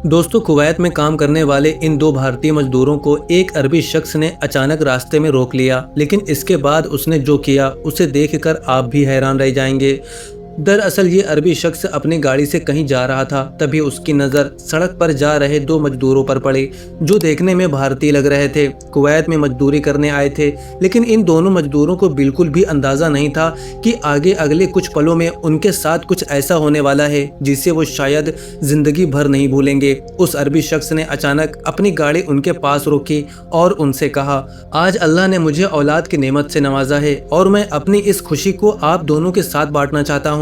दोस्तों, कुवैत में काम करने वाले इन दो भारतीय मजदूरों को एक अरबी शख्स ने अचानक रास्ते में रोक लिया, लेकिन इसके बाद उसने जो किया उसे देखकर आप भी हैरान रह जाएंगे। दरअसल ये अरबी शख्स अपनी गाड़ी से कहीं जा रहा था, तभी उसकी नज़र सड़क पर जा रहे दो मजदूरों पर पड़ी जो देखने में भारतीय लग रहे थे। कुवैत में मजदूरी करने आए थे, लेकिन इन दोनों मजदूरों को बिल्कुल भी अंदाज़ा नहीं था कि आगे अगले कुछ पलों में उनके साथ कुछ ऐसा होने वाला है जिसे वो शायद ज़िंदगी भर नहीं भूलेंगे। उस अरबी शख्स ने अचानक अपनी गाड़ी उनके पास रोकी और उनसे कहा, आज अल्लाह ने मुझे औलाद की नेमत से नवाजा है और मैं अपनी इस खुशी को आप दोनों के साथ बांटना चाहता हूँ।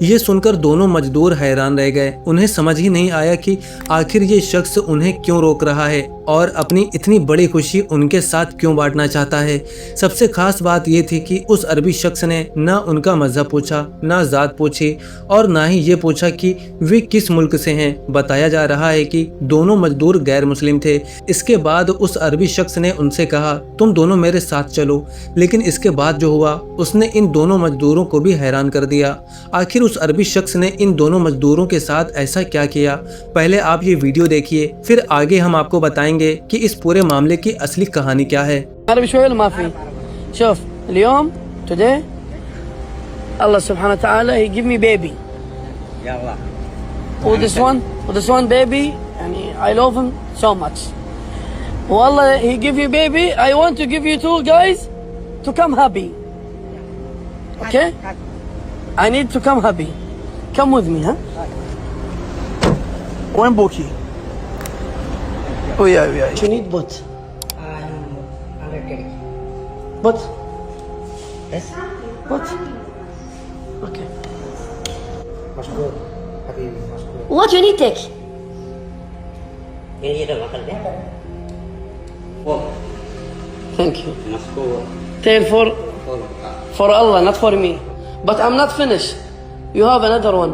ये सुनकर दोनों मजदूर हैरान रह गए। उन्हें समझ ही नहीं आया कि आखिर ये शख्स उन्हें क्यों रोक रहा है और अपनी इतनी बड़ी खुशी उनके साथ क्यों बांटना चाहता है। सबसे खास बात ये थी कि उस अरबी शख्स ने ना उनका मजहब पूछा, ना जात पूछी और ना ही ये पूछा कि वे किस मुल्क से हैं। बताया जा रहा है कि दोनों मजदूर गैर मुस्लिम थे। इसके बाद उस अरबी शख्स ने उनसे कहा, तुम दोनों मेरे साथ चलो। लेकिन इसके बाद जो हुआ उसने इन दोनों मजदूरों को भी हैरान कर दिया। आखिर उस अरबी शख्स ने इन दोनों मजदूरों के साथ ऐसा क्या किया? पहले आप ये वीडियो देखिए, फिर आगे हम आपको बताएंगे कि इस पूरे मामले की असली कहानी क्या है। شوف اليوم today Allah subhanahu wa ta'ala he give me baby Ya Allah. with this one baby and I love him so much. Wallah he give you baby, I want to give you two guys to come happy. Okay? I need to come happy. Come with me, huh? When Boki? Oh yeah. You need both. Both? Yes. Both? Okay. Mashkoor. Habibi, mashkoor. What you need take? Ini dia makan dia. Oh, Thank you. mashkoor. Tell Oh, for Allah, not for me. But I'm not finished. You have another one.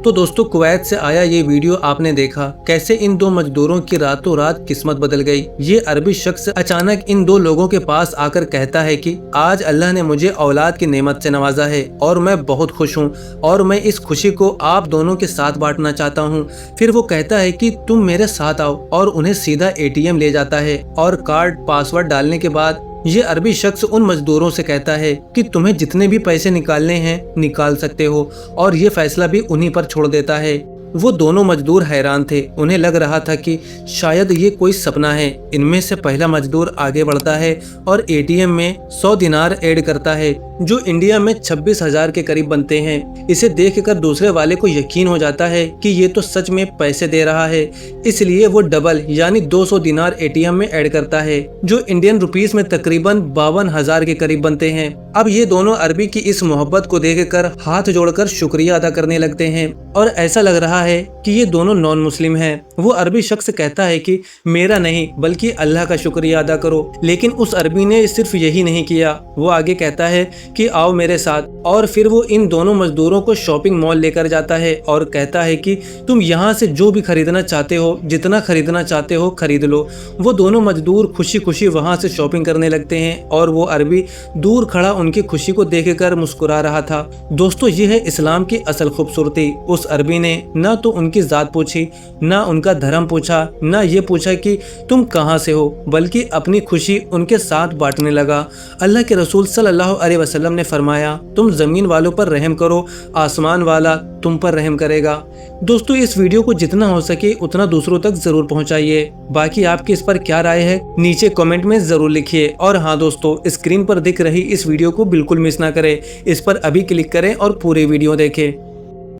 तो दोस्तों, Kuwait से आया ये video आपने देखा कैसे इन दो मजदूरों की रातों रात किस्मत बदल गई। ये अरबी शख्स अचानक इन दो लोगों के पास आकर कहता है कि आज अल्लाह ने मुझे औलाद की नेमत से नवाजा है और मैं बहुत खुश हूँ और मैं इस खुशी को आप दोनों के साथ बांटना चाहता हूँ। फिर वो कहता है कि तुम मेरे साथ आओ और उन्हें सीधा ATM ले जाता है और कार्ड पासवर्ड डालने के बाद ये अरबी शख्स उन मजदूरों से कहता है कि तुम्हें जितने भी पैसे निकालने हैं निकाल सकते हो और ये फैसला भी उन्हीं पर छोड़ देता है। वो दोनों मजदूर हैरान थे। उन्हें लग रहा था कि शायद ये कोई सपना है। इनमें से पहला मजदूर आगे बढ़ता है और ATM में 100 दिनार ऐड करता है जो इंडिया में 26,000 के करीब बनते हैं। इसे देखकर दूसरे वाले को यकीन हो जाता है कि ये तो सच में पैसे दे रहा है, इसलिए वो डबल यानी 200 दिनार ATM में ऐड करता है जो इंडियन रुपीस में तकरीबन 52,000 के करीब बनते हैं। अब ये दोनों अरबी की इस मोहब्बत को देखकर हाथ जोड़कर शुक्रिया अदा करने लगते हैं और ऐसा लग रहा है कि ये दोनों नॉन मुस्लिम हैं। वो अरबी शख्स कहता है कि मेरा नहीं बल्कि अल्लाह का शुक्रिया अदा करो। लेकिन उस अरबी ने सिर्फ यही नहीं किया, वो आगे कहता है कि आओ मेरे साथ और फिर वो इन दोनों मजदूरों को शॉपिंग मॉल लेकर जाता है और कहता है कि तुम यहाँ से जो भी खरीदना चाहते हो, जितना खरीदना चाहते हो खरीद लो। वो दोनों मजदूर खुशी खुशी वहाँ से शॉपिंग करने लगते हैं और वो अरबी दूर खड़ा उनकी खुशी को देखकर मुस्कुरा रहा था। दोस्तों, ये है इस्लाम की असल खूबसूरती। उस अरबी ने ना तो उनकी जात पूछी, ना उनका धर्म पूछा, ना ये पूछा कि तुम कहाँ से हो, बल्कि अपनी खुशी उनके साथ बांटने लगा। अल्लाह के रसूल सल्लल्लाहु अलैहि वसल्लम ने फरमाया, तुम ज़मीन वालों पर रहम करो, आसमान वाला तुम पर रहम करेगा। दोस्तों, इस वीडियो को जितना हो सके उतना दूसरों तक ज़रूर पहुँचाइए। बाकी आपकी इस पर क्या राय है नीचे कमेंट में ज़रूर लिखिए। और हाँ दोस्तों, स्क्रीन पर दिख रही इस वीडियो को बिल्कुल मिस ना करें। इस पर अभी क्लिक करें और पूरी वीडियो देखें।